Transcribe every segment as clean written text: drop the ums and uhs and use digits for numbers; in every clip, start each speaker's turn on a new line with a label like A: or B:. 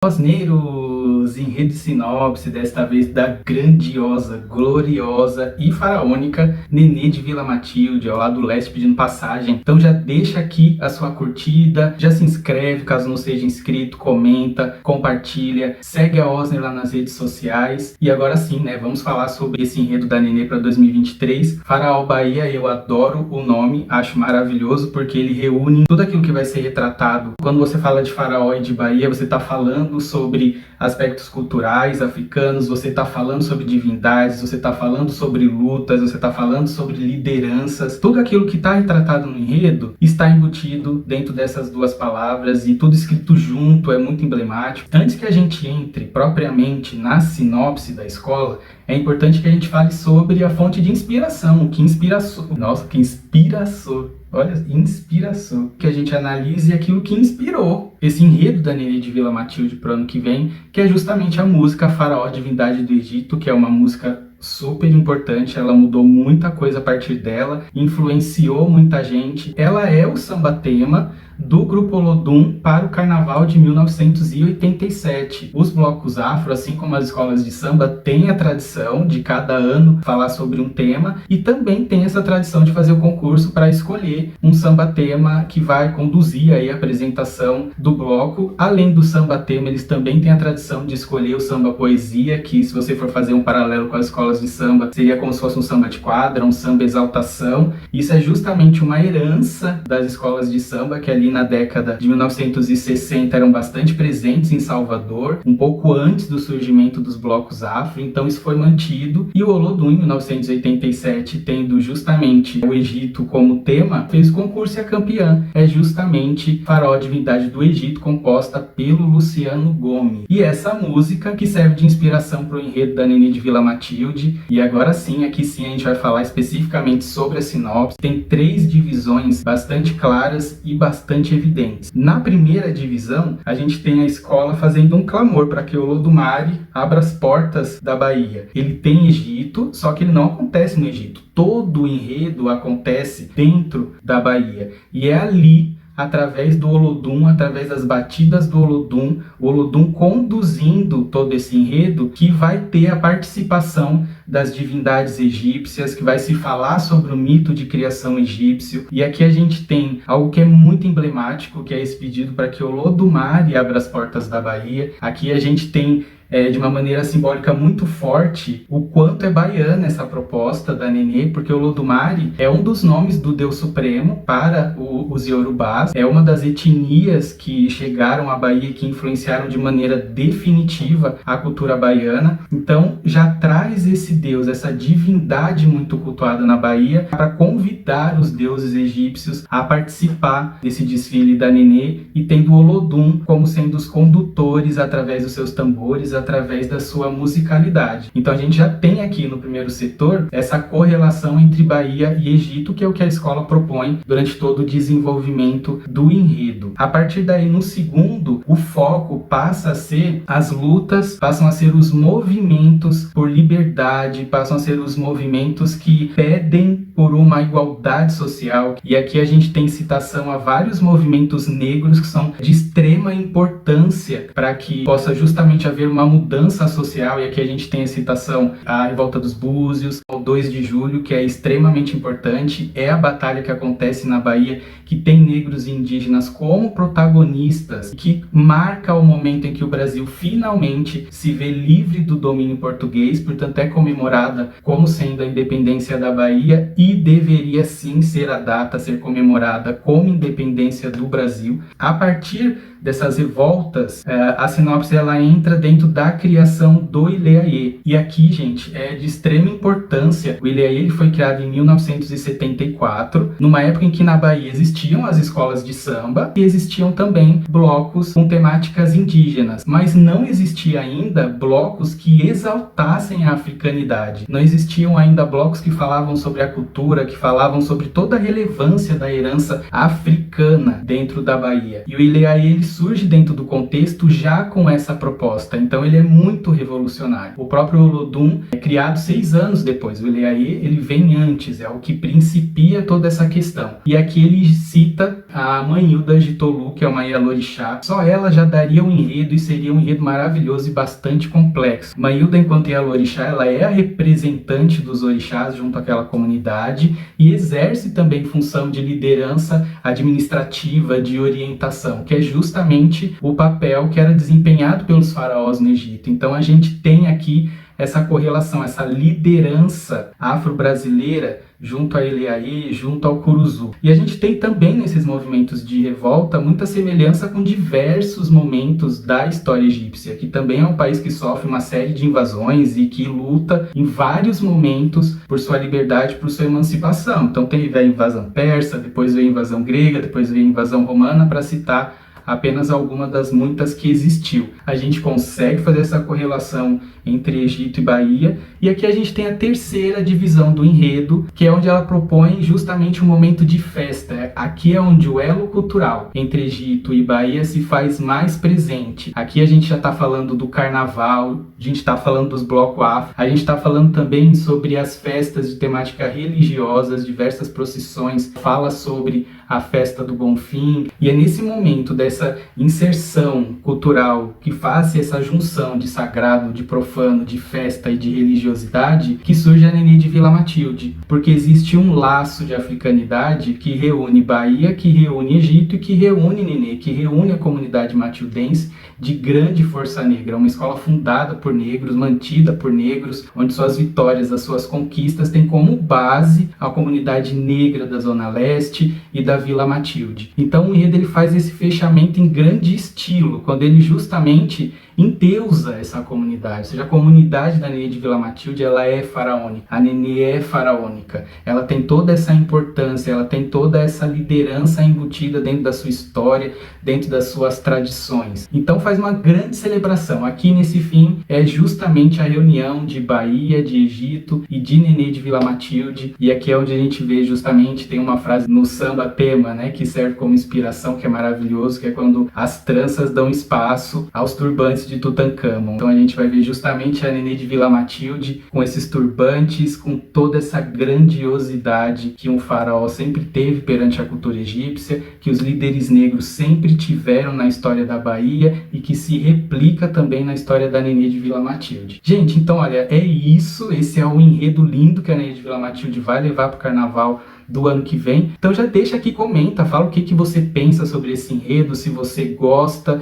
A: Osneiros, enredo e sinopse, desta vez da grandiosa, gloriosa e faraônica Nenê de Vila Matilde, ao lado leste pedindo passagem. Então já deixa aqui a sua curtida, já se inscreve caso não seja inscrito, comenta, compartilha, segue a Osner lá nas redes sociais. E agora sim, né, vamos falar sobre esse enredo da Nenê para 2023. Faraó Bahia, eu adoro o nome, acho maravilhoso porque ele reúne tudo aquilo que vai ser retratado. Quando você fala de Faraó e de Bahia, você está falando sobre aspectos culturais africanos, você está falando sobre divindades, você está falando sobre lutas, você está falando sobre lideranças. Tudo aquilo que está retratado no enredo está embutido dentro dessas duas palavras e tudo escrito junto, é muito emblemático. Antes que a gente entre propriamente na sinopse da escola, é importante que a gente fale sobre a fonte de inspiração, que inspiração. Nossa, que inspiração. Olha, inspiração. Que a gente analise aquilo que inspirou esse enredo da Nenê de Vila Matilde para o ano que vem, que é justamente a música Faraó, Divindade do Egito, que é uma música super importante, ela mudou muita coisa a partir dela, influenciou muita gente. Ela é o samba-tema do Grupo Olodum para o Carnaval de 1987. Os blocos afro, assim como as escolas de samba, têm a tradição de cada ano falar sobre um tema e também tem essa tradição de fazer o concurso para escolher um samba-tema que vai conduzir aí a apresentação do bloco. Além do samba-tema, eles também têm a tradição de escolher o samba-poesia, que se você for fazer um paralelo com as escolas de samba, seria como se fosse um samba de quadra, um samba-exaltação. Isso é justamente uma herança das escolas de samba, que ali na década de 1960 eram bastante presentes em Salvador, um pouco antes do surgimento dos blocos afro, então isso foi mantido. E o Olodum, em 1987, tendo justamente o Egito como tema, fez o concurso e a campeã é justamente Faraó, Divindade do Egito, composta pelo Luciano Gomes. E essa música que serve de inspiração para o enredo da Nenê de Vila Matilde. E agora sim, aqui sim a gente vai falar especificamente sobre a sinopse. Tem 3 divisões bastante claras e bastante evidentes. Na primeira divisão, a gente tem a escola fazendo um clamor para que o Olodumare abra as portas da Bahia. Ele tem Egito, só que ele não acontece no Egito. Todo o enredo acontece dentro da Bahia. E é ali, através do Olodum, através das batidas do Olodum, o Olodum conduzindo todo esse enredo, que vai ter a participação das divindades egípcias, que vai se falar sobre o mito de criação egípcio. E aqui a gente tem algo que é muito emblemático, que é esse pedido para que o Olodumare abra as portas da Bahia. Aqui a gente tem de uma maneira simbólica muito forte o quanto é baiana essa proposta da Nenê, porque o Olodumare é um dos nomes do Deus Supremo para os Iorubás, é uma das etnias que chegaram à Bahia e que influenciaram de maneira definitiva a cultura baiana. Então já traz esse Deus, essa divindade muito cultuada na Bahia, para convidar os deuses egípcios a participar desse desfile da Nenê, e tendo o Olodum como sendo os condutores através dos seus tambores, através da sua musicalidade. Então a gente já tem aqui no primeiro setor essa correlação entre Bahia e Egito, que é o que a escola propõe durante todo o desenvolvimento do enredo. A partir daí, no segundo, o foco passa a ser as lutas, passam a ser os movimentos por liberdade, passam a ser os movimentos que pedem por uma igualdade social. E aqui a gente tem citação a vários movimentos negros que são de extrema importância para que possa justamente haver uma mudança social. E aqui a gente tem a citação à Revolta dos Búzios, ao 2 de julho, que é extremamente importante. É a batalha que acontece na Bahia, que tem negros e indígenas como protagonistas, que marca o momento em que o Brasil finalmente se vê livre do domínio português, portanto é comemorada como sendo a independência da Bahia, e deveria sim ser a data a ser comemorada como independência do Brasil. A partir dessas revoltas, a sinopse ela entra dentro da criação do Ileaê. E aqui, gente, é de extrema importância. O Ileaê ele foi criado em 1974, numa época em que na Bahia existiam as escolas de samba e existiam também blocos com temáticas indígenas, mas não existia ainda blocos que exaltassem a africanidade. Não existiam ainda blocos que falavam sobre a cultura, que falavam sobre toda a relevância da herança africana dentro da Bahia. E o Ileaê ele surge dentro do contexto já com essa proposta. Então ele é muito revolucionário. O próprio Olodum é criado 6 anos depois. O Eleaê, ele vem antes, é o que principia toda essa questão. E aqui ele cita a mãe Hilda de Tolu, que é uma Ialorixá. Só ela já daria um enredo e seria um enredo maravilhoso e bastante complexo. Mãe Hilda, enquanto Ialorixá, ela é a representante dos orixás junto àquela comunidade e exerce também função de liderança administrativa, de orientação, que é justamente o papel que era desempenhado pelos faraós no Egito. Então a gente tem aqui essa correlação, essa liderança afro-brasileira junto a Eleaê, junto ao Curuzu. E a gente tem também nesses movimentos de revolta muita semelhança com diversos momentos da história egípcia, que também é um país que sofre uma série de invasões e que luta em vários momentos por sua liberdade, por sua emancipação. Então teve a invasão persa, depois veio a invasão grega, depois veio a invasão romana, para citar apenas alguma das muitas que existiu. A gente consegue fazer essa correlação entre Egito e Bahia, e aqui a gente tem a terceira divisão do enredo, que é onde ela propõe justamente um momento de festa. Aqui é onde o elo cultural entre Egito e Bahia se faz mais presente. Aqui a gente já está falando do carnaval, a gente está falando dos blocos afro, a gente está falando também sobre as festas de temática religiosa, as diversas procissões, fala sobre a festa do Bonfim, e é nesse momento dessa inserção cultural que faz essa junção de sagrado, de profano, de festa e de religiosidade, que surge a Nenê de Vila Matilde, porque existe um laço de africanidade que reúne Bahia, que reúne Egito e que reúne Nenê, que reúne a comunidade matildense de grande força negra, uma escola fundada por negros, mantida por negros, onde suas vitórias, as suas conquistas têm como base a comunidade negra da Zona Leste e da Vila Matilde. Então o enredo ele faz esse fechamento em grande estilo, quando ele justamente endeusa essa comunidade. Ou seja, a comunidade da Nenê de Vila Matilde, ela é faraônica. A Nenê é faraônica. Ela tem toda essa importância, ela tem toda essa liderança embutida dentro da sua história, dentro das suas tradições. Então faz uma grande celebração. Aqui nesse fim é justamente a reunião de Bahia, de Egito e de Nenê de Vila Matilde. E aqui é onde a gente vê justamente, tem uma frase no samba tema, né, que serve como inspiração, que é maravilhoso, que é quando as tranças dão espaço aos turbantes de Tutancâmon. Então a gente vai ver justamente a Nenê de Vila Matilde com esses turbantes, com toda essa grandiosidade que um faraó sempre teve perante a cultura egípcia, que os líderes negros sempre tiveram na história da Bahia e que se replica também na história da Nenê de Vila Matilde. Gente, então olha, é isso, esse é o enredo lindo que a Nenê de Vila Matilde vai levar para o carnaval do ano que vem. Então já deixa aqui, comenta, fala o que você pensa sobre esse enredo, se você gosta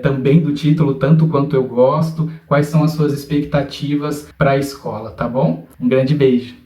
A: também do título, tanto quanto eu gosto, quais são as suas expectativas para a escola, tá bom? Um grande beijo!